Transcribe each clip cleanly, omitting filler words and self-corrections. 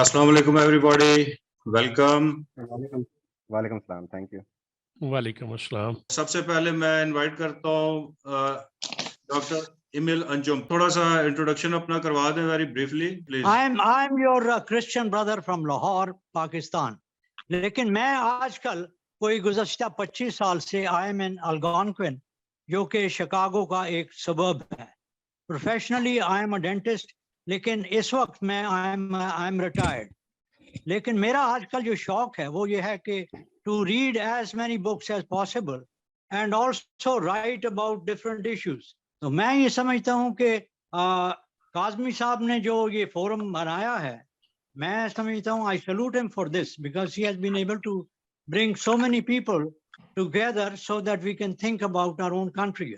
Assalamu alaikum everybody. Welcome. वालेकुम सलाम, thank you. वालेकुम अस्सलाम। सबसे पहले मैं इनवाइट करता हूँ डॉक्टर इमिल अंजुम, थोड़ा सा इंट्रोडक्शन अपना करवा दें very briefly please. I'm your Christian brother from Lahore, Pakistan. लेकिन मैं आजकल कोई गुज़श्ता 25 साल से I am in Algonquin, जो कि शिकागो का एक सबर्ब है। Professionally I am a dentist, लेकिन इस वक्त मैं I am retired. लेकिन मेरा आजकल जो शौक है वो ये है कि to read as many books as possible and also write about different issues. तो मैं ये समझता हूँ कि काज़मी साहब ने जो ये फोरम बनाया है, मैं समझता हूँ I salute him for this because he has been able to bring so many people together so that we can think about our own country.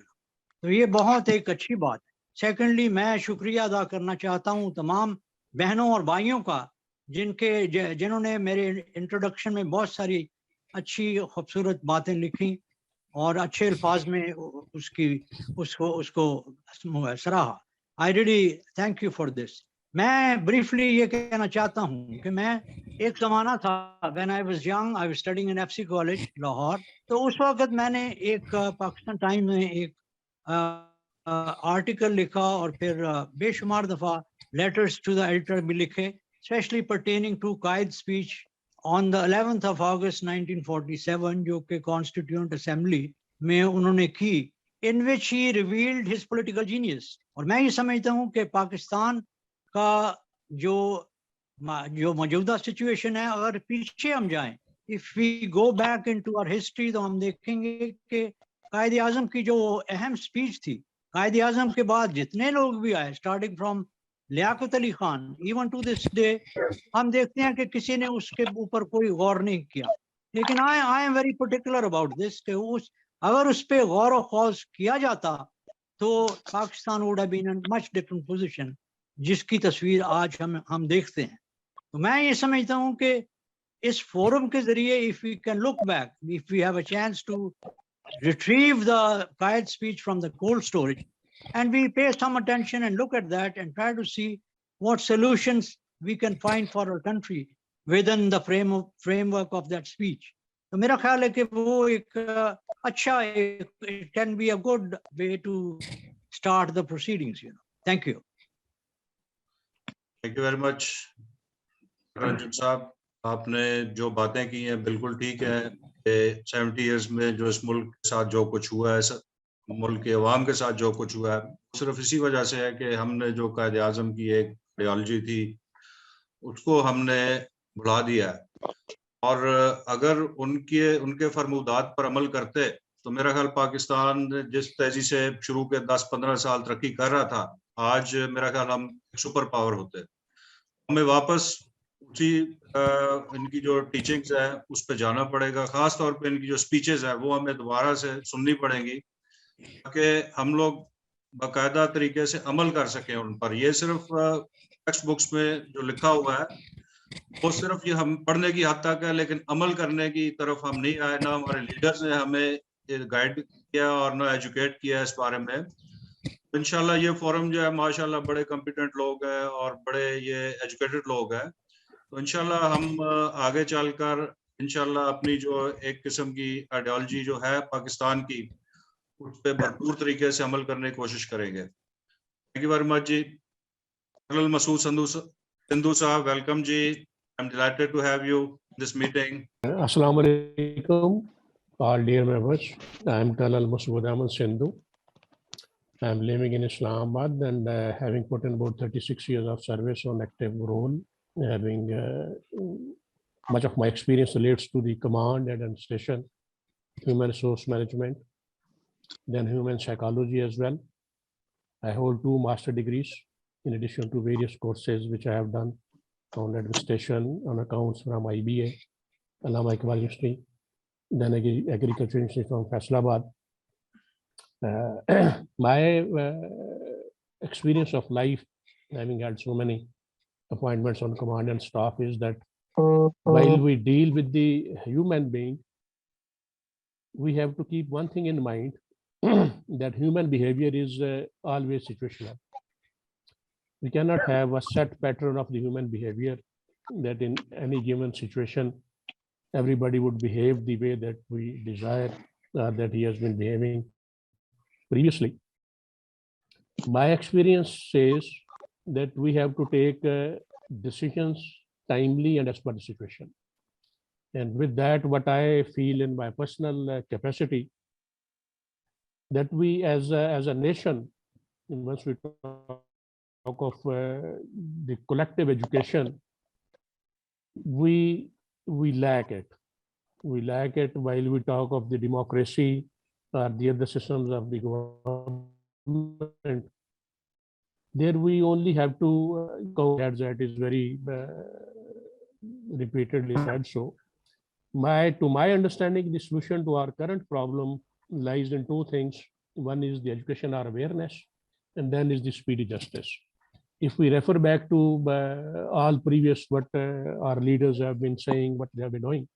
तो ये बहुत एक अच्छी बात है। सेकेंडली मैं शुक्रिया अदा करना चाहता हूँ तमाम बहनों और भाइयों का जिन्होंने मेरे इंट्रोडक्शन में बहुत सारी अच्छी खूबसूरत बातें लिखी और अच्छे अल्फाज में उसको सराहा। I really thank you for this. मैं ब्रीफली ये कहना चाहता हूँ कि मैं एक ज़माना था when I was young, I was studying in FC college Lahore, तो उस वक्त मैंने एक पाकिस्तान टाइम में एक आर्टिकल लिखा और फिर बेशुमार दफ़ा लेटर्स टू द एडिटर भी लिखे, specially pertaining to Quaid speech on the 11th of August 1947 जो कि कॉन्स्टिट्यूएंट असेंबली में उन्होंने की, इन विच ही रिवील्ड हिज पॉलिटिकल जीनियस। और मैं ये समझता हूँ कि पाकिस्तान का जो मौजूदा सिचुएशन है, अगर पीछे हम जाएं, if we go back into our history, तो हम देखेंगे कि कायद आज़म की जो अहम स्पीच थी, कायद आज़म के बाद जितने लोग भी आए, starting from Liaquat Ali Khan even to this day, हम देखते हैं कि किसी ने उसके ऊपर कोई गौर नहीं किया। लेकिन I am very particular about this कि अगर उस पर गौर व खौज किया जाता तो Pakistan would have been in much different position, जिसकी तस्वीर आज हम देखते हैं। तो मैं ये समझता हूँ कि इस फोरम के जरिए if we can look back, if we have a chance to retrieve the Qaid speech from the cold storage and we pay some attention and look at that and try to see what solutions we can find for our country within the framework of that speech. तो मेरा ख्याल है कि वो एक अच्छा, it can be a good way to start the proceedings, you know. Thank you. Thank you very much Ranjan साहब, आपने जो बातें की हैं बिल्कुल ठीक है। 70 ईयर्स में जो इस मुल्क के साथ जो कुछ हुआ है, मुल्क के अवाम के साथ जो कुछ हुआ है, सिर्फ इसी वजह से है कि हमने जो कायद आज़म की एक आइडियोलॉजी थी उसको हमने भुला दिया है। और अगर उनके फरमूदात पर अमल करते तो मेरा ख्याल पाकिस्तान जिस तेजी से शुरू के 10-15 साल तरक्की कर रहा था, आज मेरा ख्याल हम सुपर पावर होते। हमें वापस उसी इनकी जो टीचिंग्स है उस पर जाना पड़ेगा, खास तौर पे इनकी जो स्पीचेस है वो हमें दोबारा से सुननी पड़ेंगी ताकि हम लोग बाकायदा तरीके से अमल कर सकें उन पर। ये सिर्फ टेक्स्ट बुक्स में जो लिखा हुआ है वो सिर्फ ये हम पढ़ने की हद तक है, लेकिन अमल करने की तरफ हम नहीं आए। ना हमारे लीडर्स ने हमें गाइड किया और ना एजुकेट किया इस बारे में। इंशाल्लाह ये फोरम जो है माशाल्लाह बड़े कॉम्पिटेंट लोग हैं और बड़े ये एजुकेटेड लोग हैं, तो इंशाल्लाह हम आगे चलकर इंशाल्लाह अपनी जो एक किस्म की आइडियोलॉजी जो है पाकिस्तान की, उस पर भरपूर तरीके से अमल करने की कोशिश करेंगे। थैंक यू वेरी मच जी। कर्नल मसूद सिंधु साहब, वेलकम जी। I am delighted to have you this meeting. Assalamu alaikum, all dear members. I am Colonel Masood Ahmad Sindhu. I am living in Islamabad and having put in about 36 years of service on active role, having much of my experience relates to the command and administration, human resource management, then human psychology as well. I hold 2 master degrees in addition to various courses which I have done on administration, on accounts from IBA, Allama Iqbal University, then Agriculture University from Faisalabad. My experience of life, having had so many appointments on command and staff, is that while we deal with the human being, we have to keep one thing in mind, that human behavior is always situational. We cannot have a set pattern of the human behavior that in any given situation, everybody would behave the way that we desire that he has been behaving previously. My experience says that we have to take decisions timely and as per the situation. And with that, what I feel in my personal capacity, that we as a nation, once we talk of the collective education, we lack it. We lack it while we talk of the democracy or the other systems of the government. There we only have to go ahead, that is very repeatedly said so. To my understanding, the solution to our current problem lies in two things. One is the education or awareness, and then is the speedy justice. If we refer back to all previous what our leaders have been saying, what they have been doing,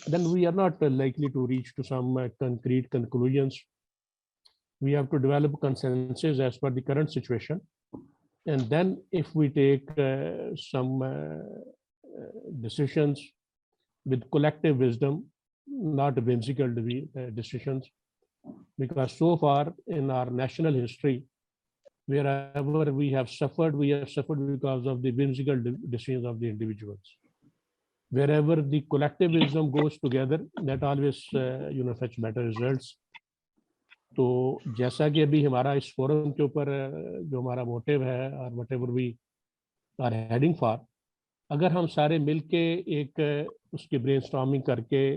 then we are not likely to reach to some concrete conclusions. We have to develop consensus as per the current situation. And then if we take some decisions with collective wisdom, not whimsical decisions, because so far in our national history, wherever we have suffered because of the whimsical decisions of the individuals. Wherever the collective wisdom goes together, that always fetch better results. तो जैसा कि अभी हमारा इस forum के ऊपर जो हमारा मोटिव है और whatever we are heading for, अगर हम सारे मिलके एक उसकी ब्रेनस्टॉर्मिंग करके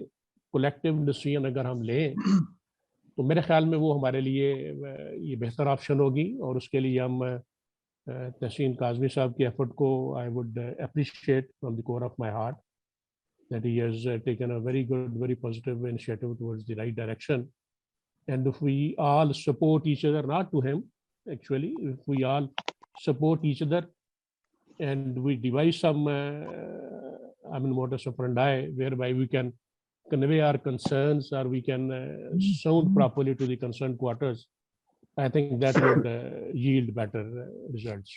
कलेक्टिव डिसीजन अगर हम लें, तो मेरे ख्याल में वो हमारे लिए ये बेहतर ऑप्शन होगी. और उसके लिए हम तहसीन काज़मी साहब की एफर्ट को I would appreciate from the core of my heart that he has taken a very good, very positive initiative towards the right direction. And if we all support each other, not to him, actually, if we all support each other and we devise some modus operandi whereby we can convey our concerns or we can sound properly to the concerned quarters, I think that would yield better results.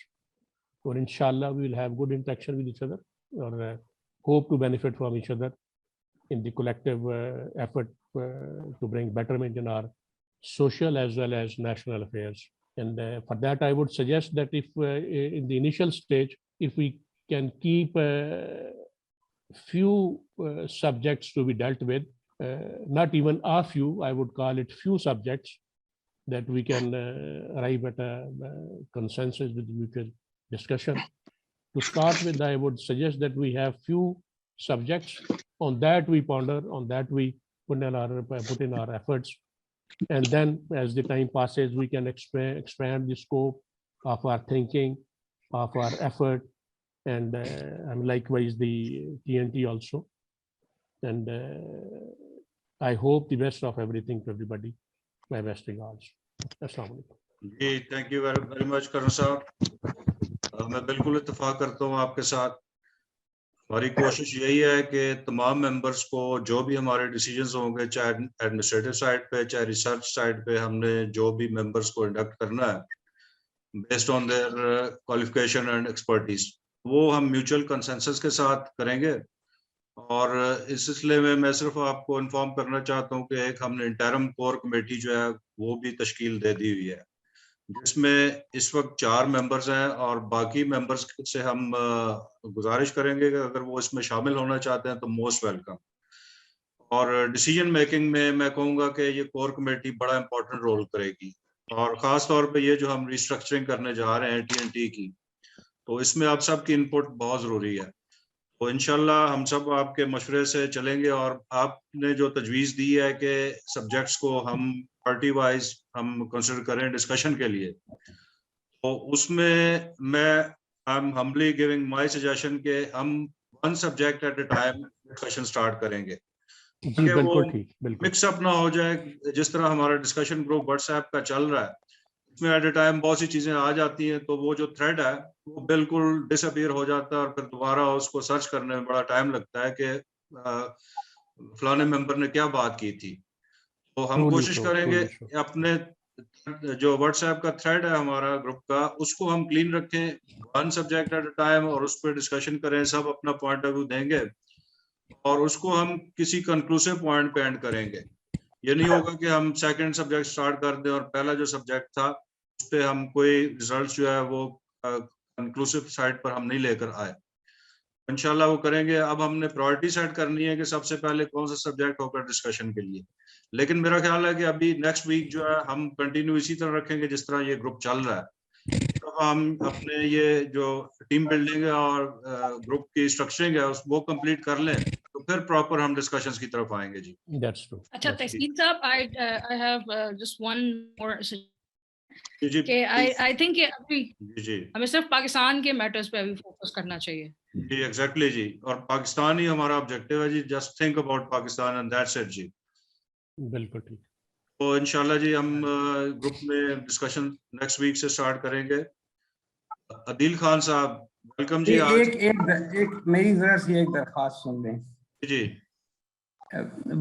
Or inshallah, we will have good interaction with each other, or hope to benefit from each other in the collective effort to bring betterment in our social as well as national affairs. And for that, I would suggest that if in the initial stage, if we can keep few subjects to be dealt with, not even a few, I would call it few subjects, that we can arrive at a consensus with mutual discussion. To start with, I would suggest that we have few subjects. On that we ponder, on that we put in our efforts. And then as the time passes, we can expand the scope of our thinking, of our effort, and likewise the TNT also. And I hope the best of everything to everybody. My best regards. Assalamu alaikum. जी, thank you very much Karan साहब. मैं बिल्कुल इत्तेफाक करता हूँ आपके साथ. हमारी कोशिश यही है कि तमाम मेंबर्स को जो भी हमारे डिसीजंस होंगे, चाहे एडमिनिस्ट्रेटिव साइड पे, चाहे रिसर्च साइड पे, हमने जो भी मेंबर्स को इंडक्ट करना है based on their qualification and expertise, वो हम म्यूचुअल कंसेंसस के साथ करेंगे. और इस सिलसिले में मैं सिर्फ आपको इन्फॉर्म करना चाहता हूँ कि एक हमने इंटरम कोर कमेटी जो है वो भी तश्कील दे दी हुई है, जिसमें इस वक्त 4 मेंबर्स हैं. और बाकी मेंबर्स से हम गुजारिश करेंगे कि अगर वो इसमें शामिल होना चाहते हैं तो मोस्ट वेलकम. और डिसीजन मेकिंग में मैं कहूँगा कि ये कोर कमेटी बड़ा इंपॉर्टेंट रोल करेगी. और ख़ास तौर पे ये जो हम रिस्ट्रक्चरिंग करने जा रहे हैं TNT की, तो इसमें आप सबकी इनपुट बहुत ज़रूरी है. तो इंशाल्लाह हम सब आपके मशवरे से चलेंगे. और आपने जो तजवीज़ दी है कि सब्जेक्ट्स को हम पार्टी वाइज हम कंसिडर करें डिस्कशन के लिए, तो उसमें मैं I am humbly giving my suggestion कि हम one subject at a time discussion start करेंगे, ताकि वो मिक्सअप ना हो जाए. जिस तरह हमारा डिस्कशन ग्रुप व्हाट्सएप का चल रहा है, इसमें एट अ टाइम बहुत सी चीजें आ जाती हैं, तो वो जो थ्रेड है वो बिल्कुल डिसअपीयर हो जाता है और फिर दोबारा उसको सर्च करने में बड़ा टाइम लगता है कि फलाने मेंबर ने क्या बात की थी. तो हम कोशिश करेंगे अपने جو واٹس ایپ کا تھریڈ ہے ہمارا گروپ کا، اس کو ہم کلین رکھیں، 1 سبجیکٹ ایٹ اے ٹائم، اور اس پہ ڈسکشن کریں، سب اپنا پوائنٹ آف ویو دیں گے اور اس کو ہم کسی کنکلوسیو پوائنٹ پہ اینڈ کریں گے. یہ نہیں ہوگا کہ ہم سیکنڈ سبجیکٹ سٹارٹ کر دیں اور پہلا جو سبجیکٹ تھا اس پہ ہم کوئی ریزلٹ جو ہے وہ کنکلوسیو سائٹ پر ہم نہیں لے کر آئے. انشاءاللہ وہ کریں گے. اب ہم نے پرائورٹی سیٹ کرنی ہے کہ سب سے پہلے کون سا سبجیکٹ ہوگا ڈسکشن کے لیے. لیکن میرا خیال ہے کہ ابھی نیکسٹ ویک جو ہے ہم کنٹینیو اسی طرح رکھیں گے جس طرح یہ گروپ چل رہا ہے. اب ہم اپنے یہ جو ٹیم بلڈنگ ہے اور گروپ کی اسٹرکچرنگ ہے وہ کمپلیٹ کر لیں تو پھر پراپر ہم ڈسکشنز کی طرف آئیں گے. جی That's true. اچھا تحسین صاحب, I have just one more جی کہ I think کہ ابھی جی ہمیں صرف پاکستان کے میٹرز پہ ابھی فوکس کرنا چاہیے. جی ایگزیکٹلی جی, اور پاکستان ہی ہمارا آبجیکٹیو ہے جی. Just think about Pakistan and that's it جی. بالکل ٹھیک. تو انشاءاللہ جی ہم گروپ میں ڈسکشن نیکسٹ ویک سے سٹارٹ کریں گے. عدیل خان صاحب ویلکم جی. ایک میری ذرا سی ایک درخواست سن لیں. جی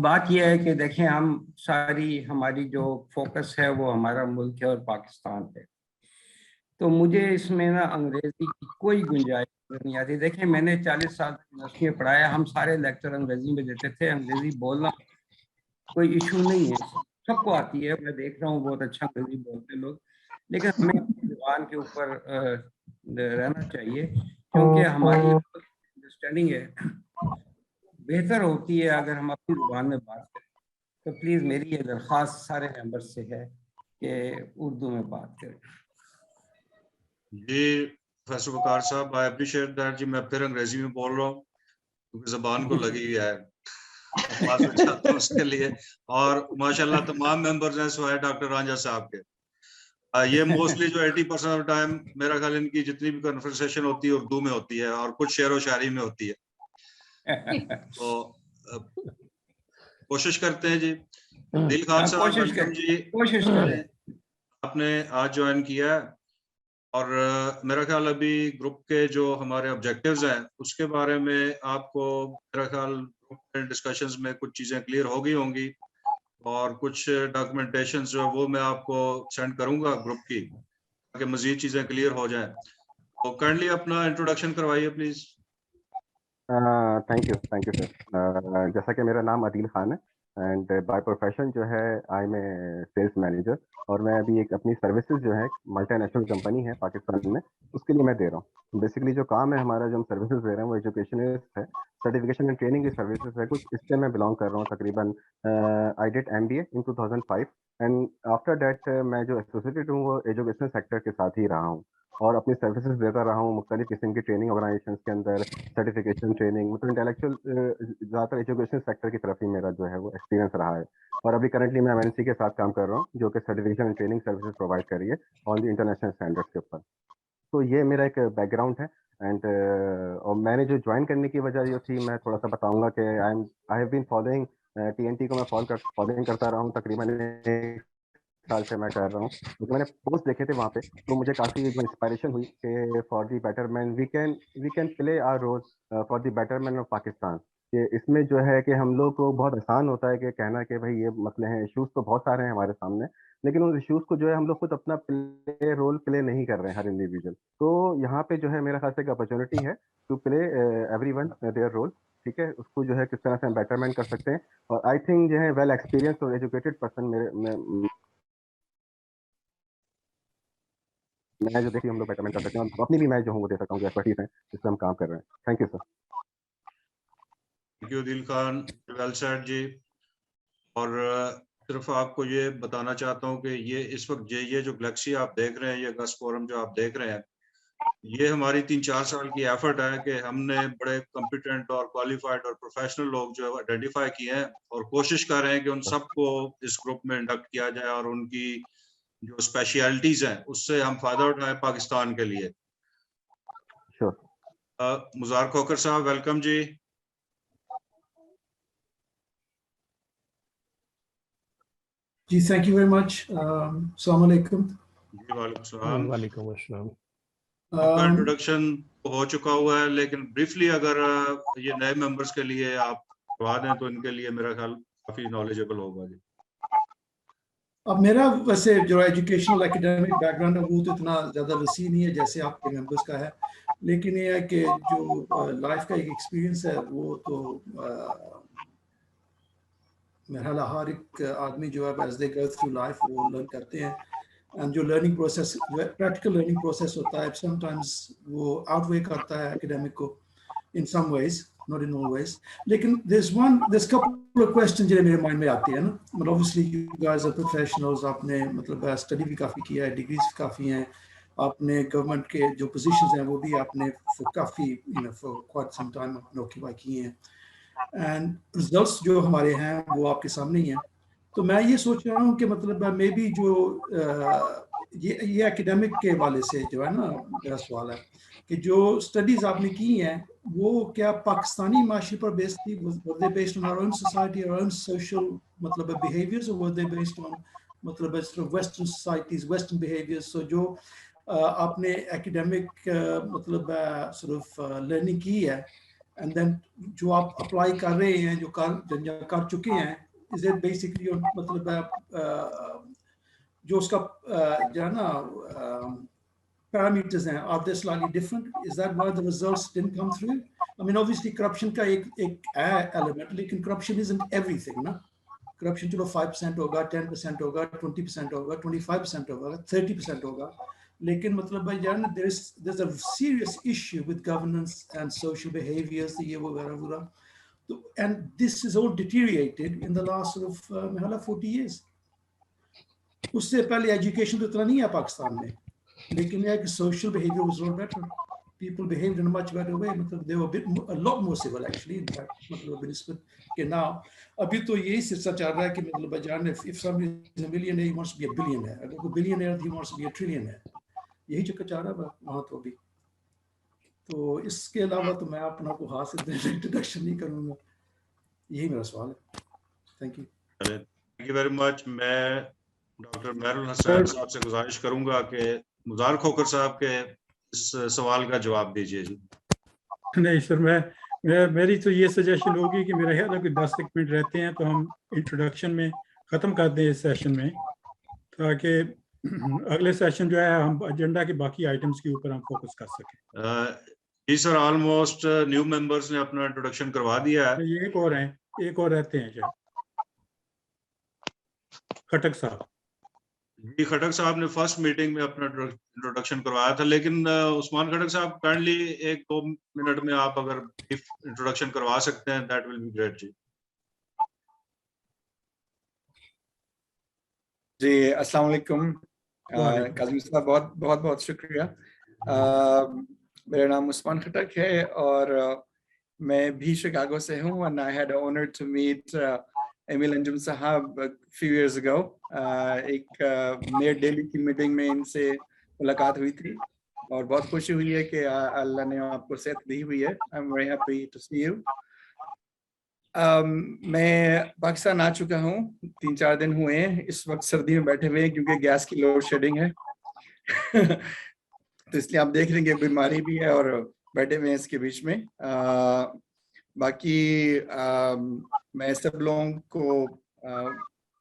بات یہ ہے کہ دیکھیں ہم ساری ہماری جو فوکس ہے وہ ہمارا ملک ہے اور پاکستان ہے, تو مجھے اس میں نا انگریزی کی کوئی گنجائش نہیں آتی. دیکھیں میں نے 40 سال یونیورسٹی میں پڑھایا, ہم سارے لیکچر انگریزی میں دیتے تھے. انگریزی بولنا کوئی ایشو نہیں ہے, سب کو آتی ہے. میں دیکھ رہا ہوں بہت اچھا انگریزی بولتے لوگ, لیکن ہمیں اپنی زبان کے اوپر رہنا چاہیے کیونکہ ہماری انڈرسٹینڈنگ ہے بہتر ہوتی ہے اگر ہم اپنی زبان میں بات کریں. تو پلیز میری یہ درخواست سارے ممبر سے ہے کہ اردو میں بات کریں. جی پروفیسر وقار صاحب آئی اپریشیٹ دیٹ جی. میں پھر انگریزی میں بول رہا ہوں کیونکہ زبان کو لگی ہوئی ہے, معذرت چاہتا ہوں اس کے لیے. اور ماشاءاللہ تمام ممبرز ہیں سوائے ڈاکٹر رانجھا صاحب کے. یہ موسٹلی جو 80% آف ٹائم میرا خیال ان کی جتنی بھی کنورسیشن ہوتی ہے اردو میں ہوتی ہے اور کچھ شعر و شاعری میں ہوتی ہے. تو کوشش کرتے ہیں جی. دل خان صاحب ویلکم جی. کوشش کریں. آپ نے آج جوائن کیا ہے اور میرا خیال ابھی گروپ کے جو ہمارے آبجیکٹیوز ہیں اس کے بارے میں آپ کو میرا خیال ڈسکشنز میں کچھ چیزیں کلیئر ہو گئی ہوں گی اور کچھ ڈاکومنٹیشنز جو وہ میں آپ کو سینڈ کروں گا گروپ کی تاکہ مزید چیزیں کلیئر ہو جائیں. تو کائنڈلی اپنا انٹروڈکشن کروائیے پلیز. Thank you sir. جیسا کہ میرا نام عدیل خان ہے اینڈ بائی پروفیشن جو ہے I am a sales manager, اور میں ابھی ایک اپنی سروسز جو ہے ملٹی نیشنل کمپنی ہے پاکستان میں اس کے لیے میں دے رہا ہوں. بیسکلی جو کام ہے ہمارا جو ہم سروسز دے رہے ہیں وہ ایجوکیشنسٹ ہے, سرٹیفکیشن اینڈ ٹریننگ کی سروسز ہے. کچھ اس سے میں بلانگ کر رہا ہوں. تقریباً I did MBA in 2005 and after that میں جو ایسوسیٹڈ ہوں وہ ایجوکیشن سیکٹر کے ساتھ ہی رہا ہوں اور اپنی سروسز دیتا رہا ہوں مختلف قسم کی ٹریننگ آرگنائزیشنس کے اندر, سرٹیفکیشن ٹریننگ, مطلب انٹلیکچوئل زیادہ تر ایجوکیشن سیکٹر کی طرف ہی میرا جو ہے وہ ایکسپیرینس رہا ہے. اور ابھی کرنٹلی میں MNC کے ساتھ کام کر رہا ہوں جو کہ certification and training services provide کر رہی ہے آن دی انٹرنیشنل اسٹینڈرڈس کے اوپر. تو یہ میرا ایک بیک گراؤنڈ ہے. اینڈ اور میں نے جو جوائن کرنے کی وجہ یہ تھی, میں تھوڑا سا بتاؤں گا کہ I have been following TNT کو. میں فالوئنگ کرتا رہا ہوں تقریباً 1 سال سے میں کر رہا ہوں. کیونکہ میں نے پوسٹ دیکھے تھے وہاں پہ تو مجھے کافی جو انسپائریشن ہوئی کہ for the betterment we can play our role for the betterment of Pakistan. کہ اس میں جو ہے کہ ہم لوگ کو بہت آسان ہوتا ہے کہ کہنا کہ بھائی یہ مسئلے ہیں, ایشوز تو بہت سارے ہیں ہمارے سامنے, لیکن ان ایشوز کو جو ہے ہم لوگ خود اپنا رول پلے نہیں کر رہے ہیں ہر انڈیویجول. تو یہاں پہ جو ہے میرا خاص ایک اپرچونیٹی ہے to play everyone their role. ٹھیک ہے, اس کو جو ہے کس طرح سے ہم بیٹرمنٹ کر سکتے ہیں. اور آئی تھنک جو ہے ویل ایکسپیرینس اور ایجوکیٹڈ پرسن میں جو دیکھی ہم لوگ بیٹرمنٹ کر سکتے ہیں اور اپنی بھی میں جو ہوں وہ دے سکتا ہوں جو ایکسپرٹیز ہیں جس پہ ہم کام کر رہے ہیں. Thank you sir. Thank you دل خان, ویل سیڈ جی. اور صرف آپ کو یہ بتانا چاہتا ہوں کہ یہ اس وقت یہ جو گلیکسی آپ دیکھ رہے ہیں, یہ اگست فورم جو آپ دیکھ رہے ہیں, یہ ہماری 3-4 سال کی ایفرٹ ہے کہ ہم نے بڑے کمپیٹنٹ اور کوالیفائڈ اور پروفیشنل لوگ جو ہے آئیڈینٹیفائی کیے ہیں اور کوشش کر رہے ہیں کہ ان سب کو اس گروپ میں انڈکٹ کیا جائے اور ان کی جو اسپیشلٹیز ہیں اس سے ہم فائدہ اٹھائیں پاکستان کے لیے. مزار کھوکر صاحب ویلکم جی. جی تھینک یو ویری مچ. السلام علیکم. جی وعلیکم السلام. وعلیکم السلام. آپ کا انٹروڈکشن ہو چکا ہوا ہے لیکن بریفلی اگر یہ نئے ممبرس کے لیے آپ کروا دیں تو ان کے لیے میرا خیال کافی نالجبل ہوگا جی. अब मेरा वैसे जो एजुकेशनल एकेडमिक बैकग्राउंड है वो तो इतना ज़्यादा वसी नहीं है जैसे आपके मेंबर्स का है, लेकिन ये है कि जो लाइफ का एक एक्सपीरियंस है वो तो मेरा ख्याल है हर एक आदमी जो है as they go through life वो लर्न करते हैं, एंड जो लर्निंग प्रोसेस जो है प्रैक्टिकल लर्निंग प्रोसेस होता है समटाइम्स वो आउटवे करता है एकेडमिक को in some ways, not in all ways. लेकिन there's couple of questions जो मेरे माइंड में आती है ना, but obviously you guys are professionals, आपने मतलब स्टडी भी काफ़ी किया है, डिग्रीज भी काफ़ी हैं, आपने गवर्नमेंट के जो पोजीशंस हैं वो भी आपने काफ़ी for quite some time आपने ऑक्यूपाई किए हैं, एंड रिजल्ट्स जो हमारे हैं वो आपके सामने ही हैं. तो मैं ये सोच रहा हूँ कि मतलब मे बी जो ये एकेडमिक के वाले से जो है ना मेरा सवाल है कि जो स्टडीज आपने की हैं वो क्या पाकिस्तानी माशरे पर बेस्ड थी, were they based on our own society, our own social मतलब behaviors, or were they based on मतलब sort of Western societies, Western behaviors? So जो आपने एकेडमिक मतलब sort of लर्निंग की है and then जो आप अप्लाई कर रहे हैं जो कर चुके हैं, is it basically मतलब जो उसका जो है ना parameters हैं, are they slightly different? Is that why the results didn't come through? I mean, obviously corruption का एक element, लेकिन corruption isn't everything, ना? Corruption चलो 5% होगा, 10% होगा, 20% होगा, 25% होगा, 30% होगा, लेकिन मतलब यार there's a serious issue with governance and social behaviors, ये वगैरह, and this is all deteriorated in the last sort of 40 years. उससे पहले एजुकेशन तो इतना नहीं है पाकिस्तान में, लेकिन यह कि social behavior was a lot better. People behaved in a much better way. मतलब they were a lot more civil actually. In fact, मतलब बिनिस्बत के now अभी तो यही सिलसिला चल रहा है कि मतलब जान if somebody is a millionaire he wants to be a billionaire. अगर कोई billionaire he wants to be a trillionaire. यही चक्कर चल रहा है वहाँ तो अभी. तो इसके अलावा तो मैं अपना को हाथ से इंट्रोडक्शन नहीं करूँगा. यही मेरा सवाल है. Thank you. Thank you very much. मैं डॉक्टर मेहरुल हसन साहब से गुजारिश करूंगा कि मुज़ार खोकर साहब के इस सवाल का जवाब दीजिए जी. नहीं सर, मेरी तो ये सजेशन होगी कि मेरा ख्याल है कि 10 मिनट रहते हैं तो हम इंट्रोडक्शन में ख़त्म कर दें इस सेशन में, ताकि अगले सेशन जो है हम एजेंडा के बाकी आइटम्स के ऊपर हम फोकस कर सकें. जी सर, ऑलमोस्ट न्यू मेंबर्स ने अपना इंट्रोडक्शन करवा दिया है. एक और रहते हैं क्या? खटक साहब. जी, खटक साहब ने फर्स्ट मीटिंग में अपना इंट्रोडक्शन करवाया था, लेकिन उस्मान खटक साहब काइंडली 1-2 मिनट में आप अगर इंट्रोडक्शन करवा सकते हैं, दैट विल बी ग्रेट जी. जी, अस्सलाम वालेकुम. काज़मी साहब बहुत शुक्रिया. मेरा नाम उस्मान खटक है और मैं भी शिकागो से हूँ, and I had the honor to meet Amil Anjum साहब a few years ago. एक मेयर दिल्ली की मीटिंग में इनसे मुलाकात हुई थी और बहुत खुशी हुई है कि अल्लाह ने आपको सेहत दी हुई है. I'm very happy to see you. मैं पाकिस्तान आ चुका हूँ, 3-4 दिन हुए हैं. इस वक्त सर्दी में बैठे हुए हैं क्योंकि गैस की लोड शेडिंग है. तो इसलिए आप देख लेंगे बीमारी भी है और बैठे हुए हैं इसके बीच में. बाकी मैं सब लोगों को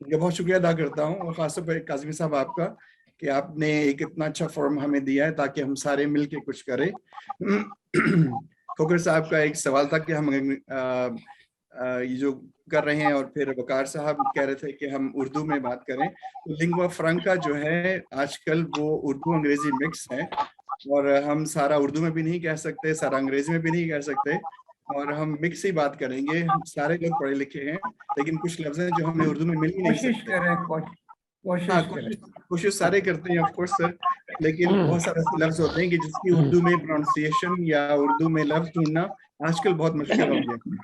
बहुत शुक्रिया अदा करता हूँ और ख़ास तौर पर काज़मी साहब आपका कि आपने एक इतना अच्छा फोरम हमें दिया है ताकि हम सारे मिल के कुछ करें. खोकर साहब का एक सवाल था कि हम ये जो कर रहे हैं और फिर वकार साहब कह रहे थे कि हम उर्दू में बात करें. तो लिंगुआ फ्रैंका जो है आजकल वो उर्दू अंग्रेजी मिक्स है और हम सारा उर्दू में भी नहीं कह सकते, सारा अंग्रेजी में भी नहीं कह सकते और हम मिक्स ही बात करेंगे. हम सारे लोग पढ़े लिखे हैं लेकिन कुछ लफ्ज़ हैं जो हमें उर्दू में मिल ही नहीं सकते. कोशिश सारे करते हैं ऑफ कोर्स सर, लेकिन बहुत सारे लफ्ज़ होते हैं कि जिसकी उर्दू में प्रोनाउंसिएशन या उर्दू में लफ्ज़ ढूंढना आजकल बहुत मुश्किल हो गया.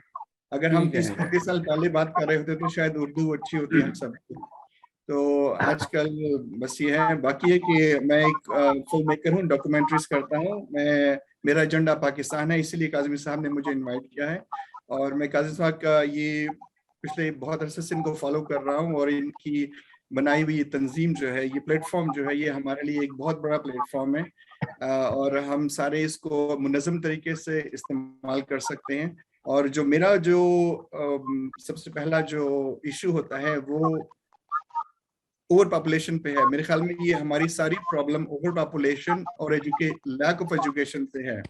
अगर हम 30-35 साल पहले बात कर रहे होते तो शायद उर्दू अच्छी होती हम सब. तो आजकल बस ये है. बाकी है कि मैं एक फिल्म मेकर हूँ, डॉक्यूमेंट्रीज करता हूँ. मेरा एजेंडा पाकिस्तान है, इसीलिए काज़मी साहब ने मुझे इनवाइट किया है और मैं काज़मी साहब का ये पिछले बहुत अरसे से इनको फॉलो कर रहा हूँ और इनकी बनाई हुई तंजीम जो है, ये प्लेटफॉर्म जो है, ये हमारे लिए एक बहुत बड़ा प्लेटफॉर्म है और हम सारे इसको मुनज़्ज़म तरीके से इस्तेमाल कर सकते हैं. और जो मेरा जो सबसे पहला जो इशू होता है वो ओवर पॉपुलेशन पे है। मेरे ख्याल में ये हमारी सारी प्रॉब्लम ओवर पॉपुलेशन और लैक ऑफ एजुकेशन से है।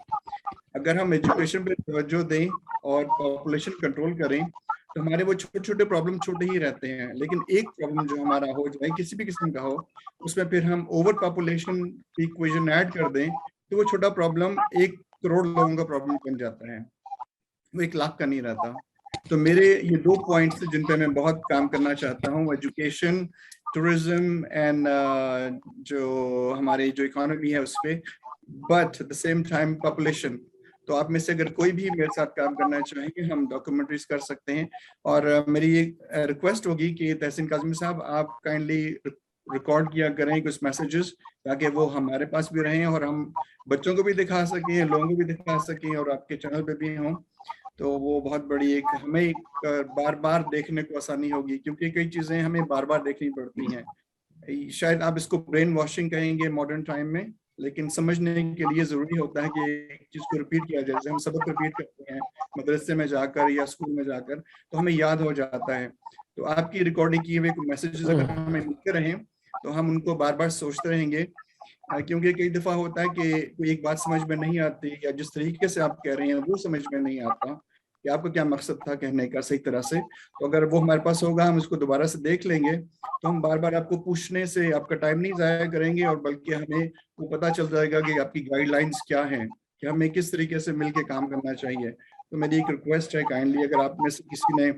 अगर हम एजुकेशन पे तवज्जो दें और पॉपुलेशन कंट्रोल करें तो हमारे वो छोटे छोटे प्रॉब्लम छोटे ही रहते हैं, लेकिन एक प्रॉब्लम जो हमारा हो जाए किसी भी किस्म का हो, उसमें फिर हम ओवर पॉपुलेशन की इक्वेशन ऐड कर दें तो वो छोटा प्रॉब्लम 1 करोड़ लोगों का प्रॉब्लम बन जाता है, वो 1 लाख का नहीं रहता। तो मेरे ये 2 पॉइंट्स जिन पे मैं बहुत काम करना चाहता हूँ, एजुकेशन, टूरिज्म एंड जो हमारी जो इकोनॉमी है उस पर, but at the same time population. तो आप में से अगर कोई भी मेरे साथ काम करना चाहेंगे, हम डॉक्यूमेंट्रीज कर सकते हैं। और मेरी ये रिक्वेस्ट होगी कि तहसीन काज़मी साहब आप काइंडली रिकॉर्ड किया करें कुछ मैसेजेस, ताकि वो हमारे पास भी रहें और हम बच्चों को भी दिखा सकें, लोगों को भी दिखा सकें और आपके चैनल पे भी हों। तो वो बहुत बड़ी एक हमें बार बार देखने को आसानी होगी, क्योंकि कई चीज़ें हमें बार बार देखनी पड़ती हैं। शायद आप इसको ब्रेन वॉशिंग कहेंगे मॉडर्न टाइम में, लेकिन समझने के लिए ज़रूरी होता है कि एक चीज़ को रिपीट किया जाए। जैसे हम सबक रिपीट करते हैं मदरसे में जाकर या स्कूल में जाकर, तो हमें याद हो जाता है। तो आपकी रिकॉर्डिंग किए हुए मैसेजेस अगर हमें मिलते रहें तो हम उनको बार बार सोचते रहेंगे, क्योंकि कई दफ़ा होता है कि कोई एक बात समझ में नहीं आती या जिस तरीके से आप कह रहे हैं वो समझ में नहीं आता कि आपका क्या मकसद था कहने का सही तरह से। तो अगर वो हमारे पास होगा, हम उसको दोबारा से देख लेंगे, तो हम बार बार आपको पूछने से आपका टाइम नहीं ज़ाया करेंगे, और बल्कि हमें वो पता चल जाएगा कि आपकी गाइडलाइंस क्या हैं, कि हमें किस तरीके से मिल के काम करना चाहिए। तो मेरी एक रिक्वेस्ट है, काइंडली अगर आप में से किसी ने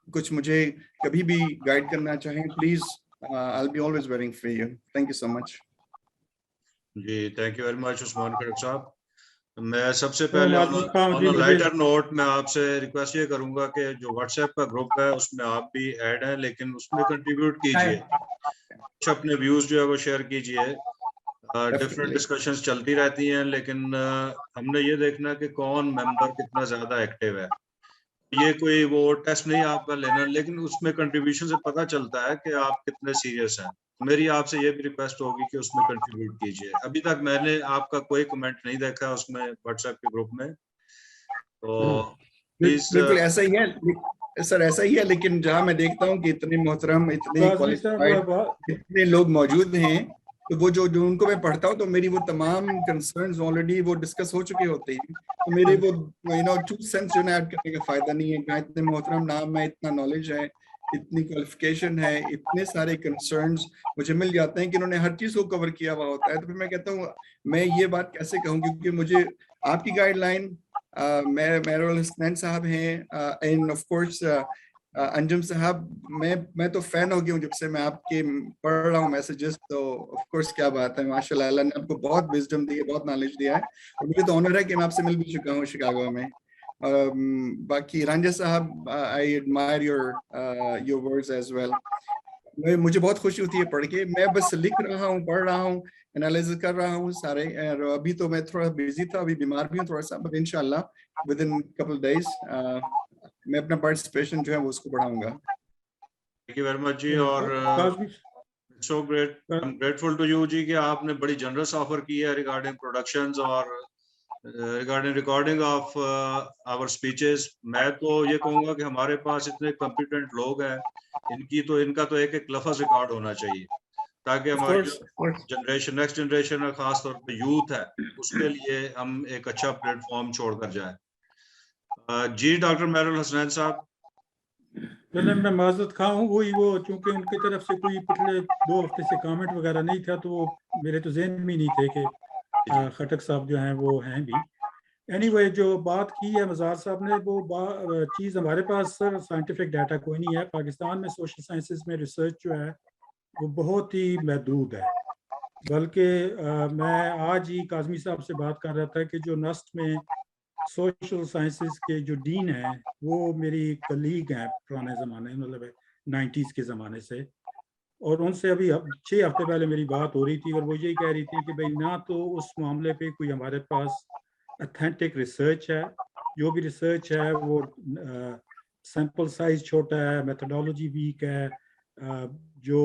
कुछ मुझे कभी भी गाइड करना चाहें, please I will be always waiting for you. Thank you so much. जी thank you very much Usman Khadak साहब। मैं सबसे पहले ऑन जी, लाइटर नोट में आपसे रिक्वेस्ट ये करूंगा कि जो व्हाट्सएप का ग्रुप है उसमें आप भी ऐड हैं, लेकिन उसमें कंट्रीब्यूट कीजिए, कुछ अपने व्यूज जो है वो शेयर कीजिए। डिफरेंट डिस्कशंस चलती रहती हैं, लेकिन हमने ये देखना कि कौन मेंबर कितना ज्यादा एक्टिव है। ये कोई वो टेस्ट नहीं आपका लेना, लेकिन उसमें कंट्रीब्यूशन से पता चलता है कि आप कितने सीरियस हैं। मेरी आपसे ये भी रिक्वेस्ट होगी कि उसमें कंट्रीब्यूट कीजिए। अभी तक मैंने आपका कोई कमेंट नहीं देखा उसमें व्हाट्सएप के ग्रुप में, तो प्लीज। बिल्कुल ऐसा ही है सर, ऐसा ही है, लेकिन जहां मैं देखता हूँ कि इतने मोहतरम, इतने क्वालिफाइड, इतने लोग मौजूद हैं, तो वो जो उनको मैं पढ़ता हूँ तो मेरी वो तमाम कंसर्न्स ऑलरेडी वो डिस्कस हो चुके होते हैं। तो मेरे वो टू सेंस जो ऐड करने का फायदा नहीं है। कहाँ इतने मोहतरम नाम है, इतना नॉलेज है, इतनी क्वालिफिकेशन है, इतने सारे कंसर्न्स मुझे मिल जाते हैं कि इन्होंने हर चीज को कवर किया हुआ होता है। तो फिर मैं कहता हूँ मैं ये बात कैसे कहूँ, क्योंकि मुझे आपकी गाइडलाइन, मेरुल हसनैन साहब हैं, एंड ऑफ कोर्स अंजुम साहब, मैं तो फैन हो गया हूँ जब से मैं आपके पढ़ रहा हूँ मैसेजेस। तो ऑफ कोर्स क्या बात है, माशाल्लाह, अल्लाह ने आपको बहुत विजडम दी है, बहुत नॉलेज दिया है, और मुझे तो ऑनर है कि मैं आपसे मिल भी चुका हूँ शिकागो में। बाकी रांझा साहब, I admire your words as well. मुझे बहुत खुशी होती है पढ़ के। मैं बस लिख रहा हूँ, पढ़ रहा हूँ, एनालिसिस कर रहा हूँ सारे। और अभी तो मैं थोड़ा बिजी था, अभी बीमार भी हूँ थोड़ा सा, बट इंशाल्लाह विद इन कपल डेज मैं अपना पार्टिसिपेशन जो है वो उसको बढ़ाऊंगा। थैंक यू वेरी मच जी। और so great, I am grateful to you जी कि आपने बड़ी जनरस ऑफर की है रिगार्डिंग प्रोडक्शंस और regarding recording of our speeches. मैं तो ये कहूँगा कि हमारे पास इतने कॉम्पिटेंट लोग हैं, इनका तो एक एक लफ्ज रिकॉर्ड होना चाहिए, ताकि हमारी जो जनरेशन, नेक्स्ट जनरेशन है, खास तौर पे यूथ है, उसके लिए हम एक अच्छा प्लेटफॉर्म छोड़कर जाए। जी डॉक्टर मेरुल हसनैन साहब। पहले मैं माजरत खा हूँ, वो चूंकि उनकी तरफ से कोई पिछले 2 हफ्ते से कमेंट वगैरह नहीं था, तो वो मेरे तो जहन में नहीं थे कि खटक साहब जो हैं वो हैं भी। एनीवे, जो बात की है मज़ार साहब ने, वो चीज़ हमारे पास सर साइंटिफिक डाटा कोई नहीं है। पाकिस्तान में सोशल साइंसेस में रिसर्च जो है वो बहुत ही महदूद है। बल्कि मैं आज ही काज़मी साहब से बात कर रहा था कि जो नस्ट में सोशल साइंसेस के जो डीन हैं वो मेरी कलीग हैं पुराने ज़माने, मतलब 90s के ज़माने से, और उनसे अभी 6 हफ्ते पहले मेरी बात हो रही थी, और वो यही कह रही थी कि भाई ना तो उस मामले पे कोई हमारे पास ऑथेंटिक रिसर्च है, जो भी रिसर्च है वो सैंपल साइज छोटा है, मेथोडोलॉजी वीक है, जो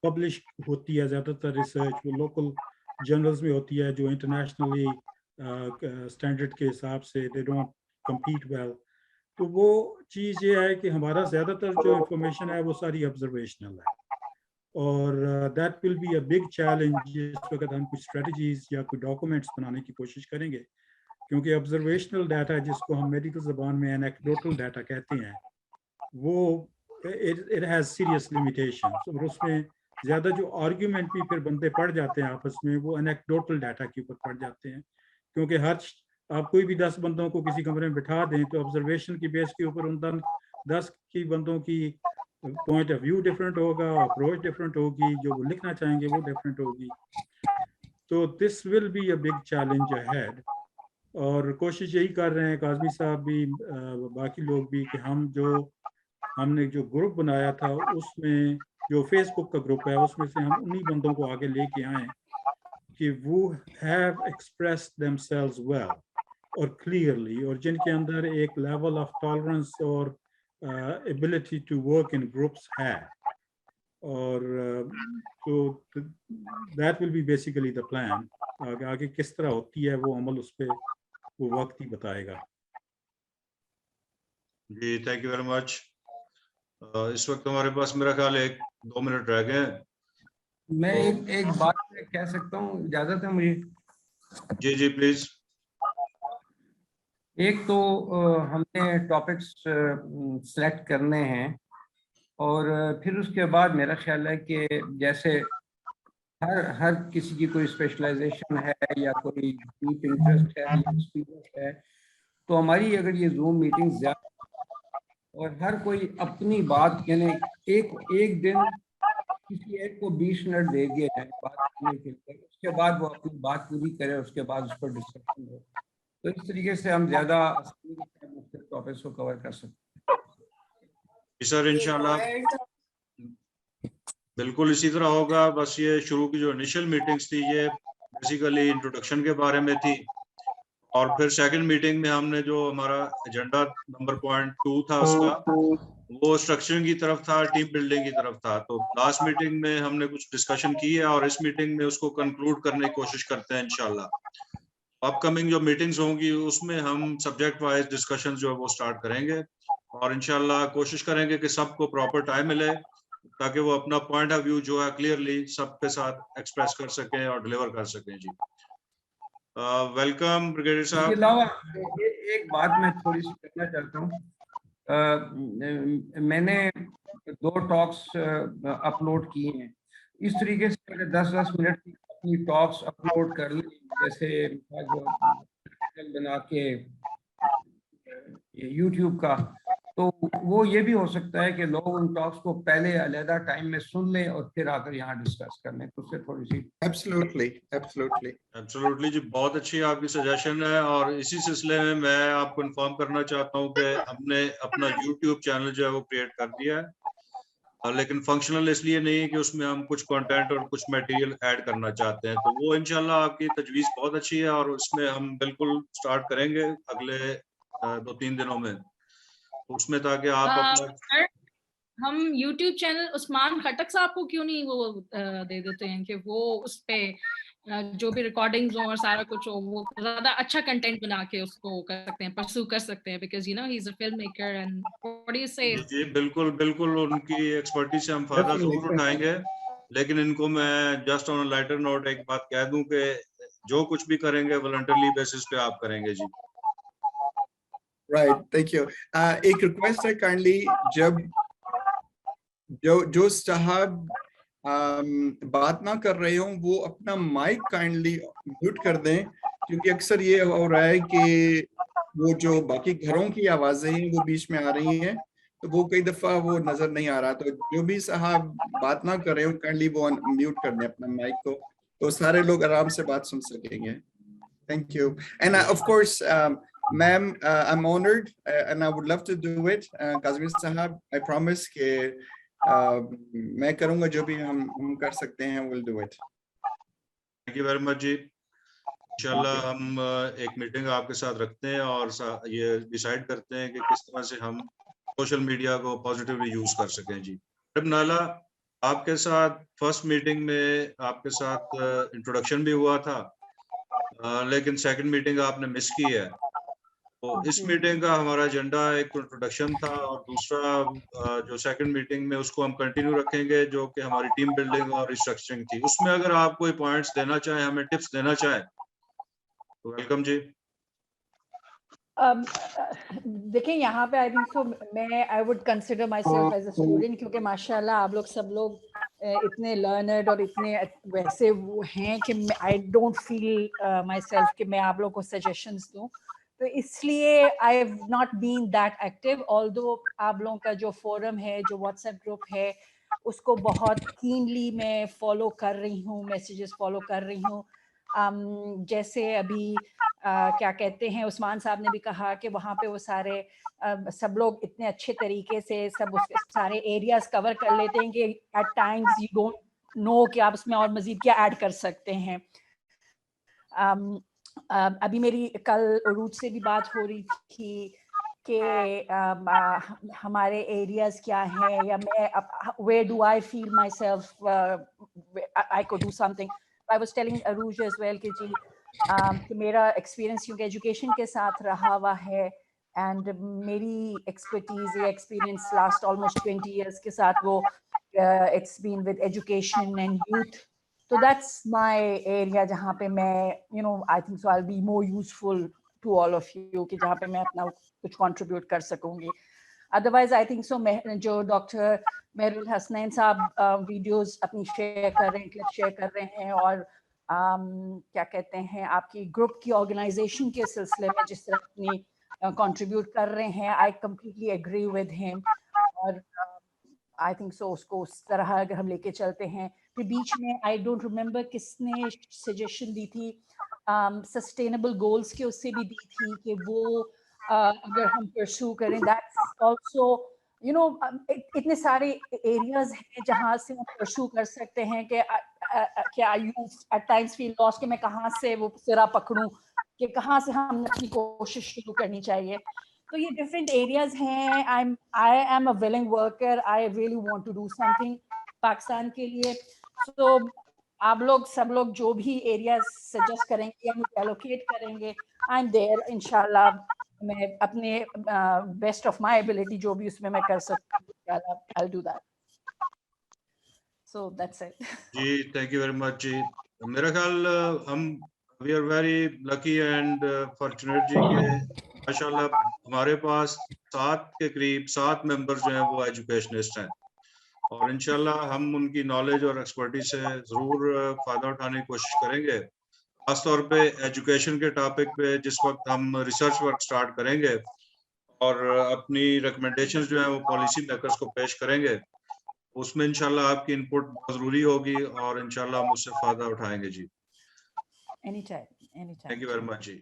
पब्लिश होती है ज़्यादातर रिसर्च वो लोकल जर्नल्स में होती है, जो इंटरनेशनली स्टैंडर्ड के हिसाब से दे डोंट compete well। तो वो चीज़ ये है कि हमारा ज़्यादातर जो इंफॉर्मेशन है वो सारी ऑब्जर्वेशनल है, और that will be a big challenge जिस वक्त हम कुछ स्ट्रेटजीज या कोई डॉक्यूमेंट्स बनाने की कोशिश करेंगे, क्योंकि ऑब्जर्वेशनल डाटा जिसको हम मेडिकल ज़बान में एनेक्डोटल डाटा कहते हैं, वो इट हैज़ सीरियस लिमिटेशंस, और उसमें ज़्यादा जो आर्ग्यूमेंट भी फिर बंदे पढ़ जाते हैं आपस में, वो एनेक्डोटल डाटा के ऊपर पढ़ जाते हैं, क्योंकि आप कोई भी 10 बंदों को किसी कमरे में बिठा दें तो ऑब्जर्वेशन की बेस के ऊपर उन 10 की बंदों की पॉइंट ऑफ व्यू डिफरेंट होगा, अप्रोच डिफरेंट होगी, जो वो लिखना चाहेंगे वो डिफरेंट होगी। तो this will be a big challenge ahead, और कोशिश यही कर रहे हैं काज़मी साहब भी, बाकी लोग भी, कि हमने जो ग्रुप बनाया था उसमें, जो फेसबुक का ग्रुप है, उसमें से हम उन्हीं बंदों को आगे लेके आए कि वो हैव एक्सप्रेस्ड देमसेल्व्स वेल और क्लियरली, और जिनके अंदर एक लेवल ऑफ टॉलरेंस और ability to work in groups है, और तो that will be basically the plan. आगे किस तरह होती है वो अमल, उस पर वो वक्त ही बताएगा। जी थैंक यू वेरी मच। इस वक्त हमारे पास मेरा ख्याल 1-2 मिनट रह गए हैं। मैं एक बात कह सकता हूँ, इजाजत है मुझे? जी जी प्लीज। एक तो हमने टॉपिक्स सेलेक्ट करने हैं, और फिर उसके बाद मेरा ख्याल है कि जैसे हर किसी की कोई स्पेशलाइजेशन है या कोई डीप इंटरेस्ट है या एक्सपीरियंस है, तो हमारी अगर ये जूम मीटिंग ज्यादा और हर कोई अपनी बात, यानी एक दिन किसी एक को 20 मिनट दे दिए जाए बात करने के लिए, उसके बाद वो अपनी बात पूरी करे, उसके बाद उस पर डिस्कशन हो, तो इस तरीके से हम ज्यादा टॉपिक्स को कवर कर सकते हैं। सर इंशाल्लाह बिल्कुल इसी तरह होगा। बस ये शुरू की जो इनिशियल मीटिंग्स थी ये बेसिकली इंट्रोडक्शन के बारे में थी, और फिर सेकंड मीटिंग में हमने जो हमारा एजेंडा नंबर पॉइंट 2 था उसका, वो स्ट्रक्चरिंग की तरफ था, टीम बिल्डिंग की तरफ था। तो लास्ट मीटिंग में हमने कुछ डिस्कशन की है और इस मीटिंग में उसको कंक्लूड करने की कोशिश करते हैं इंशाल्लाह। अपकमिंग जो मीटिंग्स होंगी उसमें हम सब्जेक्ट वाइज डिस्कशन जो है वो स्टार्ट करेंगे, और इंशाल्लाह कोशिश करेंगे कि सबको प्रॉपर टाइम मिले ताकि वो अपना पॉइंट ऑफ व्यू जो है क्लियरली सबके साथ एक्सप्रेस कर सकें और डिलीवर कर सकें। जी वेलकम ब्रिगेडियर इसके साहब। अलावा एक बात मैं थोड़ी सी करना चाहता हूँ। मैंने 2 टॉक्स अपलोड किए हैं। इस तरीके से अगर 10-10 मिनट की अपनी टॉक्स अपलोड कर ली, जैसे बना के यूट्यूब का, तो वो ये भी हो सकता है कि लोग उन टॉक्स को पहले अलग टाइम में सुन लें और फिर आकर यहाँ डिस्कस कर लें, तो उससे थोड़ी सी एब्सोल्युटली जी, बहुत अच्छी आपकी सजेशन है। और इसी सिलसिले में मैं आपको इन्फॉर्म करना चाहता हूँ कि हमने अपना यूट्यूब चैनल जो है वो क्रिएट कर दिया है, लेकिन फंक्शनल इसलिए नहीं है कि उसमें हम कुछ कंटेंट और कुछ मटेरियल ऐड करना चाहते हैं। तो वो इंशाल्लाह आपकी तजवीज़ बहुत अच्छी है और उसमें हम बिल्कुल स्टार्ट करेंगे अगले 2-3 दिनों में उसमें, ताकि आप अपना हम YouTube चैनल उस्मान खटक साहब को क्यों नहीं वो दे देते हैं कि वो उस पे जो भी रिकॉर्डिंग्स हो और सारा कुछ हो, वो ज्यादा अच्छा कंटेंट बना के उसको कर सकते हैं, परस्यू कर सकते हैं, because you know he is a film maker and what do you से। जी बिल्कुल बिल्कुल, उनकी एक्सपर्टीज से हम फायदा जरूर उठाएंगे, लेकिन इनको मैं जस्ट ऑन लाइटर नोट एक बात कह दूं कि जो कुछ भी करेंगे वॉलंटरी बेसिस पे आप करेंगे। जी राइट, थैंक यू। एक रिक्वेस्ट है, काइंडली जब जो साहब बात ना कर रहे हो वो अपना माइक काइंडली म्यूट कर दें, क्योंकि अक्सर ये हो रहा है कि वो जो बाकी घरों की आवाजें हैं वो बीच में आ रही हैं, तो वो कई दफा वो नजर नहीं आ रहा। तो जो भी साहब बात ना कर रहे हो काइंडली वो म्यूट कर दें अपना माइक को, तो सारे लोग आराम से बात सुन सकेंगे। Thank you. And of course ma'am, I am honoured and I would love to do it. Kazmi साहब, आई प्रॉमिस के मैं करूंगा, जो भी हम कर सकते हैं, will do it. Thank you very much जी। इंशाल्लाह हम एक मीटिंग आपके साथ रखते हैं और ये डिसाइड करते हैं कि किस तरह से हम सोशल मीडिया को पॉजिटिवली यूज कर सकें। जी नाला, आपके साथ फर्स्ट मीटिंग में आपके साथ इंट्रोडक्शन भी हुआ था, लेकिन सेकंड मीटिंग आपने मिस की है, تو اس میٹنگ کا ہمارا ایجنڈا ایک انٹروڈکشن تھا اور دوسرا جو سیکنڈ میٹنگ میں اس کو ہم کنٹینیو رکھیں گے جو کہ ہماری ٹیم بلڈنگ اور ریسٹرکچرنگ تھی. اس میں اگر آپ کوئی پوائنٹس دینا چاہیں, ہمیں ٹپس دینا چاہیں تو ویلکم جی. دیکھیں یہاں پہ آئی تھنک سو میں I would consider my self as a student, کیونکہ ماشاء اللہ آپ لوگ سب لوگ اتنے لرنرڈ اور اتنے ویسے وہ ہیں کہ I don't feel my self کہ میں آپ لوگ کو سجیشنس دوں. تو اس لیے I have not been that active, آلدو آپ لوگوں کا جو فورم ہے, جو واٹس ایپ گروپ ہے, اس کو بہت کینلی میں فالو کر رہی ہوں, میسیجز فالو کر رہی ہوں. جیسے ابھی کیا کہتے ہیں عثمان صاحب نے بھی کہا کہ وہاں پہ وہ سارے سب لوگ اتنے اچھے طریقے سے سب اس کے سارے ایریاز کور کر لیتے ہیں کہ at times you don't know کہ آپ اس میں اور مزید کیا ایڈ کر سکتے ہیں. ابھی میری کل عروج سے بھی بات ہو رہی تھی کہ ہمارے ایریاز کیا ہیں, یا میں where do I feel myself I could do something. I was telling Aruj as well کہ جی کہ میرا ایکسپیرینس کیونکہ ایجوکیشن کے ساتھ رہا ہوا ہے, اینڈ میری ایکسپرٹیز یا ایکسپیرینس لاسٹ آلموسٹ 20 ایئرس کے ساتھ وہ it's been with education and youth. تو دیٹس مائی ایریا جہاں پہ میں I think so I be more useful to all of you, کہ جہاں پہ میں اپنا کچھ کنٹریبیوٹ کر سکوں گی. ادروائز آئی تھنک سو جو ڈاکٹر مہر الحسنین صاحب ویڈیوز اپنی شیئر کر رہے ہیں, کلپ شیئر کر رہے ہیں, اور کیا کہتے ہیں آپ کی گروپ کی آرگنائزیشن کے سلسلے میں جس طرح اپنی کنٹریبیوٹ کر رہے ہیں, I completely agree with him. اور آئی تھنک سو اس کو اس طرح اگر ہم لے کے چلتے ہیں. پھر بیچ میں آئی ڈونٹ ریمبر کس نے سجیشن دی تھی سسٹینیبل گولز کے, اس سے بھی دی تھی کہ وہ اگر ہم پرسو کریں, دیٹس آلسو اتنے سارے ایریاز ہیں جہاں سے ہم پرسو کر سکتے ہیں کہ کیا یو ایٹ ٹائمز فیل لاس کہ میں کہاں سے وہ سرا پکڑوں, کہ کہاں سے ہم اپنی کوشش شروع کرنی چاہیے. تو یہ ڈفرینٹ ایریاز ہیں. I am a willing worker. I really want to do something Pakistan کے لیے. سو آپ لوگ سب لوگ جو بھی ایریاز سجیسٹ کریں گے یا مجھے الوکیٹ کریں گے, آئی ایم دیر انشاءاللہ. میں اپنے بیسٹ آف مائی ایبلٹی جو بھی اس میں میں کر سکوں انشاءاللہ I'll do that. So that's it. جی تھینک یو ویری مچ جی. میرا خیال ہم we are very lucky and fortunate جی کہ ماشاءاللہ ہمارے پاس 7 کے قریب 7 ممبرز جو ہیں وہ ایجوکیشنسٹ ہیں, اور انشاءاللہ ہم ان کی نالج اور ایکسپرٹی سے ضرور فائدہ اٹھانے کی کوشش کریں گے, خاص طور پہ ایجوکیشن کے ٹاپک پہ جس وقت ہم ریسرچ ورک سٹارٹ کریں گے اور اپنی ریکمنڈیشنز جو ہیں وہ پالیسی میکرز کو پیش کریں گے. اس میں انشاءاللہ آپ کی انپٹ بہت ضروری ہوگی اور انشاءاللہ ہم اس سے فائدہ اٹھائیں گے جی. Anytime. Thank you very much G.